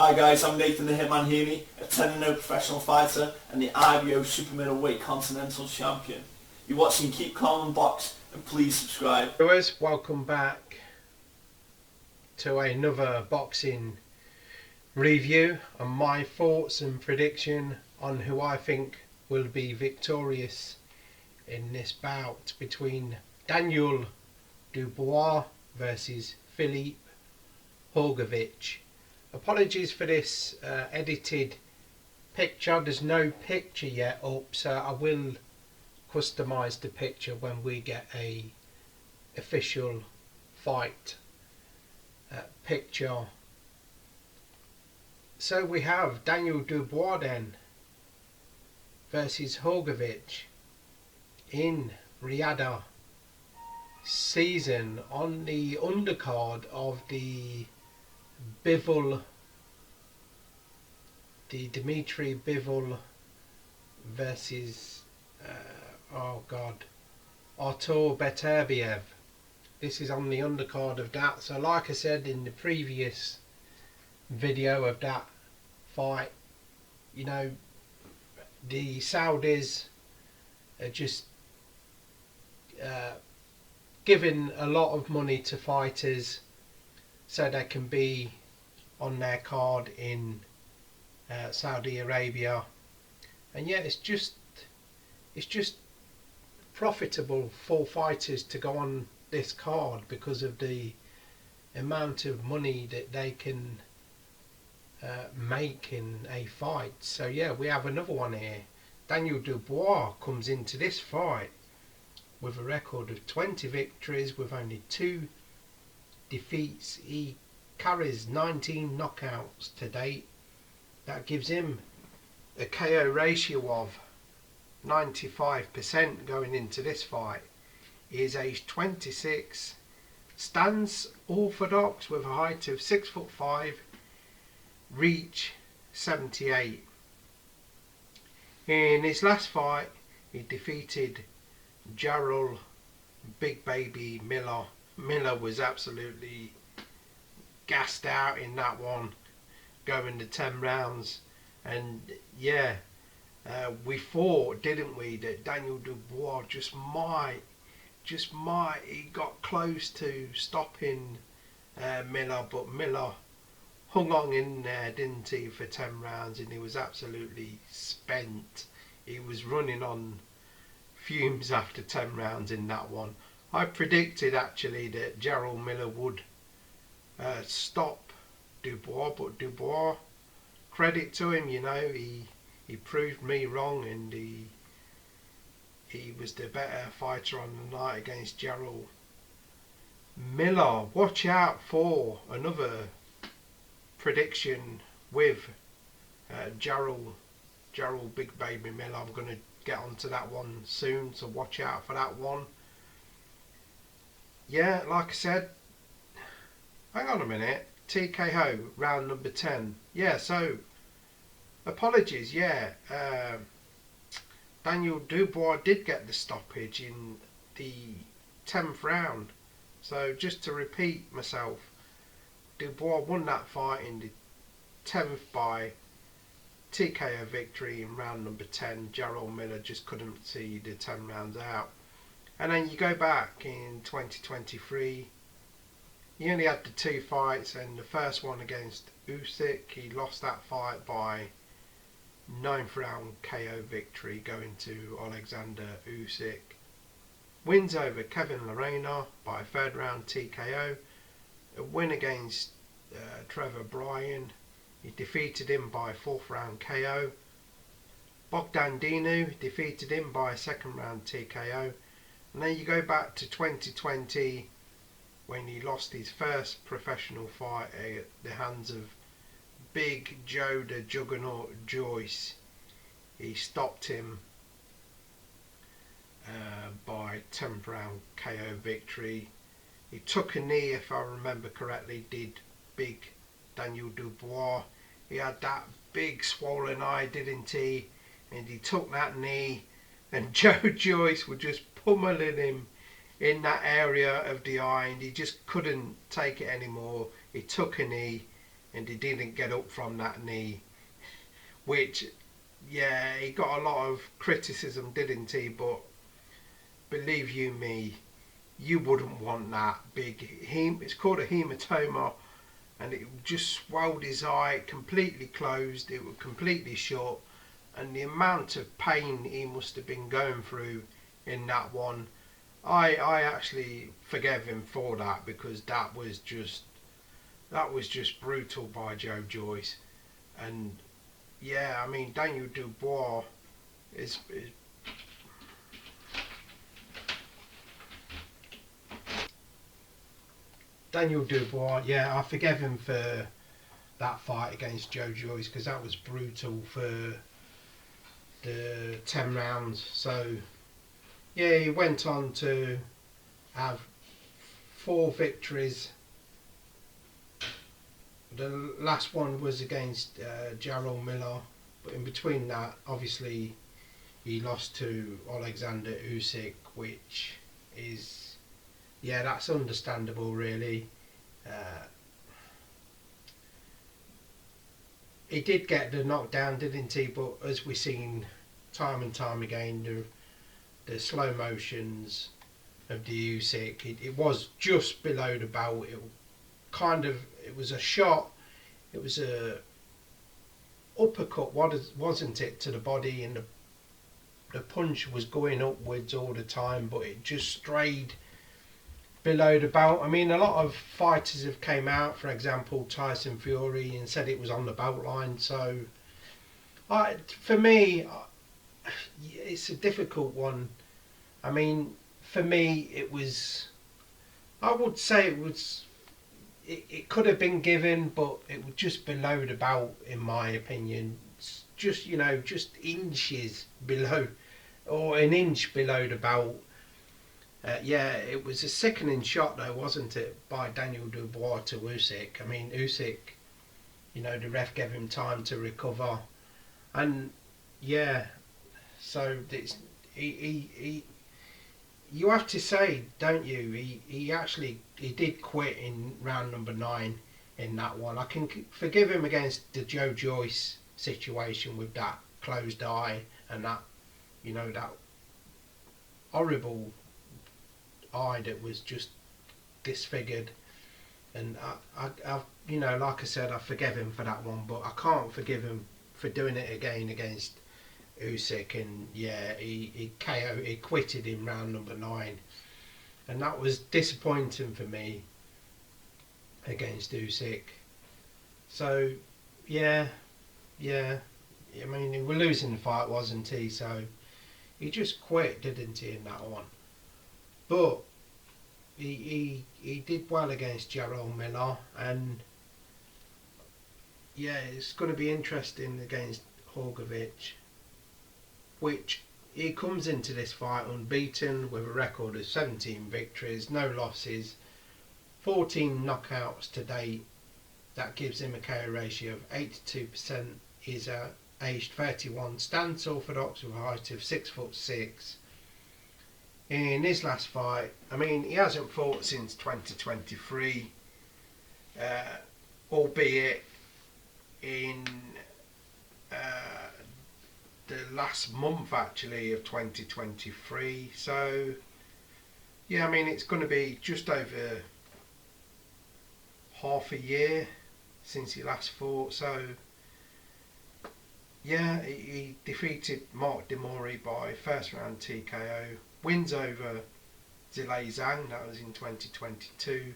Hi guys, I'm Nathan the Hitman Healy, a 10-0 professional fighter and the IBO Super Middleweight Continental Champion. You're watching Keep Calm and Box, and please subscribe. Viewers, welcome back to another boxing review and my thoughts and prediction on who I think will be victorious in this bout between Daniel Dubois versus Filip Hrgovic. Apologies for this edited picture. There's no picture yet up, so I will customize the picture when we get a official fight picture. So we have Daniel Dubois then versus Hrgovic in Riyadh season on the undercard of the Dmitry Bivol versus Artur Beterbiev. This is on the undercard of that. So like I said in the previous video of that fight, you know, the Saudis are just giving a lot of money to fighters so they can be on their card in Saudi Arabia, and yeah, it's just profitable for fighters to go on this card because of the amount of money that they can make in a fight. So yeah, we have another one here. Daniel Dubois comes into this fight with a record of 20 victories with only 2 defeats. He carries 19 knockouts to date. That gives him a KO ratio of 95% going into this fight. He is aged 26, stands orthodox with a height of 6'5", reach 78. In his last fight, he defeated Jarrell Big Baby Miller. Miller was absolutely gassed out in that one, going to 10 rounds. And yeah, we thought, didn't we, that Daniel Dubois just might, he got close to stopping Miller, but Miller hung on in there, didn't he, for 10 rounds, and he was absolutely spent. He was running on fumes after 10 rounds in that one. I predicted actually that Jarrell Miller would stop Dubois, but Dubois, credit to him, you know, he proved me wrong, and he was the better fighter on the night against Jarrell Miller. Watch out for another prediction with Jarrell Big Baby Miller. I'm going to get onto that one soon, so watch out for that one. Yeah, like I said, hang on a minute, TKO round number 10. Yeah, so apologies, yeah, Daniel Dubois did get the stoppage in the 10th round. So just to repeat myself, Dubois won that fight in the 10th by TKO victory in round number 10. Jarrell Miller just couldn't see the 10 rounds out. And then you go back in 2023, he only had the 2 fights, and the first one against Usyk, he lost that fight by 9th round KO victory, going to Alexander Usyk. Wins over Kevin Lerena by 3rd round TKO. A win against Trevor Bryan, he defeated him by 4th round KO. Bogdan Dinu defeated him by 2nd round TKO. And then you go back to 2020 when he lost his first professional fight at the hands of Big Joe the Juggernaut Joyce. He stopped him by 10th round KO victory. He took a knee, if I remember correctly, did Big Daniel Dubois. He had that big swollen eye, didn't he? And he took that knee, and Joe Joyce was just pummeling him in that area of the eye, and he just couldn't take it anymore. He took a knee and he didn't get up from that knee, which, yeah, he got a lot of criticism, didn't he? But believe you me, you wouldn't want that big it's called a hematoma, and it just swelled his eye, completely closed, it was completely shut, and the amount of pain he must have been going through in that one, I actually forgave him for that, because that was just brutal by Joe Joyce. And yeah, I mean, Daniel Dubois is Daniel Dubois, yeah, I forgave him for that fight against Joe Joyce, because that was brutal for the 10 rounds. So yeah, he went on to have 4 victories. The last one was against Jarrell Miller, but in between that, obviously, he lost to Alexander Usyk, which is, yeah, that's understandable, really. He did get the knockdown, didn't he? But as we've seen time and time again, the slow motions of the Usyk, it was just below the belt. It was a shot. It was a uppercut, wasn't it, to the body, and the punch was going upwards all the time, but it just strayed below the belt. I mean, a lot of fighters have came out, for example Tyson Fury, and said it was on the belt line. So for me, it's a difficult one. I mean, for me, I would say it could have been given, but it was just below the belt, in my opinion. It's just, just inches below, or an inch below the belt. Yeah, it was a sickening shot, though, wasn't it, by Daniel Dubois to Usyk. I mean, Usyk, the ref gave him time to recover, and yeah, so you have to say, don't you? He did quit in round number 9 in that one. I can forgive him against the Joe Joyce situation with that closed eye and that, that horrible eye that was just disfigured. And I like I said, I forgive him for that one, but I can't forgive him for doing it again against Usyk. And yeah, he quitted in round number 9, and that was disappointing for me against Usyk. So yeah, I mean, he was losing the fight, wasn't he? So he just quit, didn't he, in that one? But he did well against Jarrell Miller, and yeah, it's going to be interesting against Hrgovic, which he comes into this fight unbeaten with a record of 17 victories, no losses, 14 knockouts to date. That gives him a KO ratio of 82%. He's aged 31, stands orthodox with a height of 6'6". In his last fight, I mean, he hasn't fought since 2023, albeit in the last month, actually, of 2023. So yeah, I mean, it's going to be just over half a year since he last fought. So yeah, he defeated Mark Demori by first round TKO, wins over Zhilei Zhang, that was in 2022.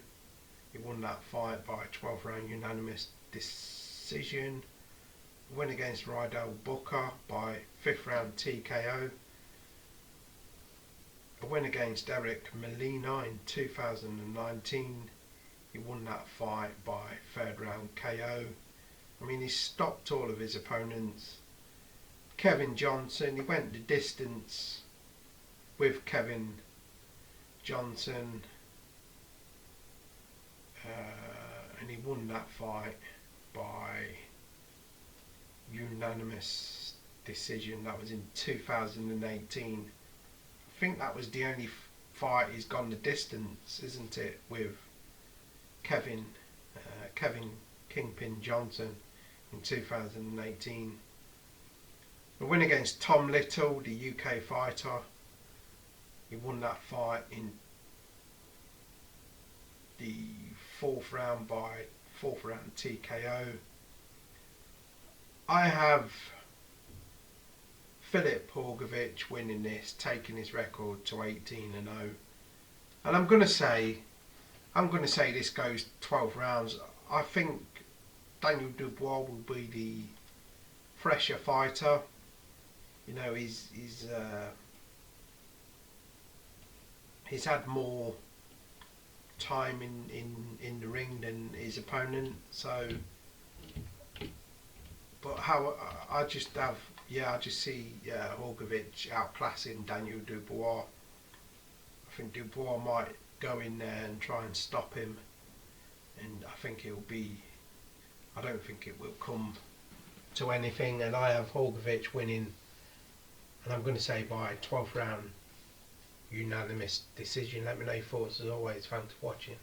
He won that fight by 12 round unanimous decision. Win against Rydell Booker by 5th round TKO. A win against Eric Molina in 2019. He won that fight by 3rd round KO. I mean, he stopped all of his opponents. Kevin Johnson, he went the distance with Kevin Johnson, and he won that fight by unanimous decision. That was in 2018. I think that was the only fight he's gone the distance, isn't it, with Kevin Kingpin Johnson in 2018. The win against Tom Little, the UK fighter. He won that fight in the fourth round by fourth round TKO. I have Filip Hrgovic winning this, taking his record to 18-0. And I'm going to say this goes 12 rounds. I think Daniel Dubois will be the fresher fighter. You know, he's had more time in the ring than his opponent. So, but how I just see Hrgovic outclassing Daniel Dubois. I think Dubois might go in there and try and stop him, and I don't think it will come to anything, and I have Hrgovic winning, and I'm going to say by 12th round unanimous decision. Let me know your thoughts as always. Thanks for watching.